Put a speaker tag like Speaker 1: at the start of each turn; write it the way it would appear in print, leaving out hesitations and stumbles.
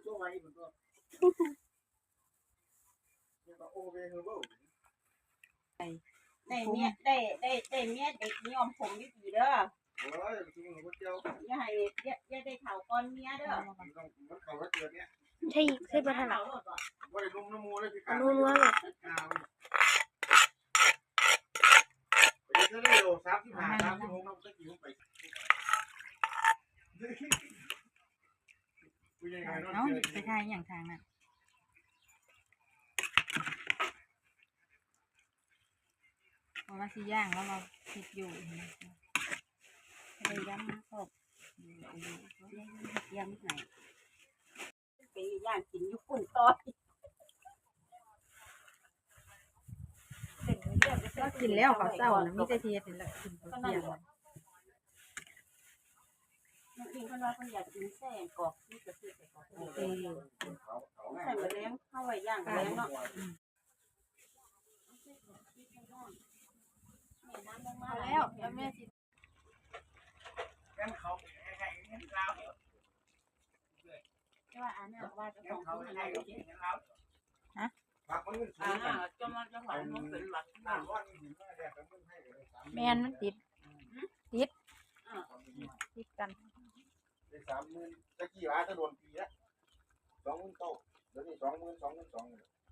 Speaker 1: ตัวไว้ผมก็ยังก็โอเวอร์เฮอร์เบิล
Speaker 2: ได้เมียได้เมียเด็กนิยมผมดีเด้อ
Speaker 1: โอ้ยจริงหัวเจียว
Speaker 2: อย่าให้อย่าได้เฒ่าก่อนเมียเด้อ
Speaker 1: มันเขาก็เกิดเนี้ย
Speaker 3: ใช่ประธาน
Speaker 1: ว่าได้นุ่มน้ำมูเลยพี่กา
Speaker 3: นัวเลย
Speaker 1: ไปจะได้เร็ว35 36น้ำตะกี้ลงไป
Speaker 4: เนาะไปทายอย่างทางน่ะเพราะว่าสิย่างแล้วเราคิดอยู่เลยย้ำครบย้ำไหน
Speaker 2: ไปย่างกินอยู่ฝุ่นต่อย
Speaker 4: ก็กินแล้วเขาเศร้านะมีแต่เทียนแหละกินเขาเทียน
Speaker 2: น้องอิงคนว่าคนอยากกินแซ่กอกนี่ก็คือใส่กอกใส่มะเร็งเข้าไว้ย่างมะเร็งเนาะ
Speaker 4: มาแล้วแล้วแม่สิ
Speaker 1: งั้นเขาให้เงินเรา
Speaker 2: ว่าอันนี้ว่าจะส่งเขาอะไร
Speaker 4: ฮะ
Speaker 1: ผักมันสูง
Speaker 2: จะมาจังหวัดนู้นเป็นหลัก
Speaker 4: แมนมันติดกัน
Speaker 1: ได้30,000ตะกี้ว่าจะโดนปีละ20,000เดี๋ยวนี้20,000 22,000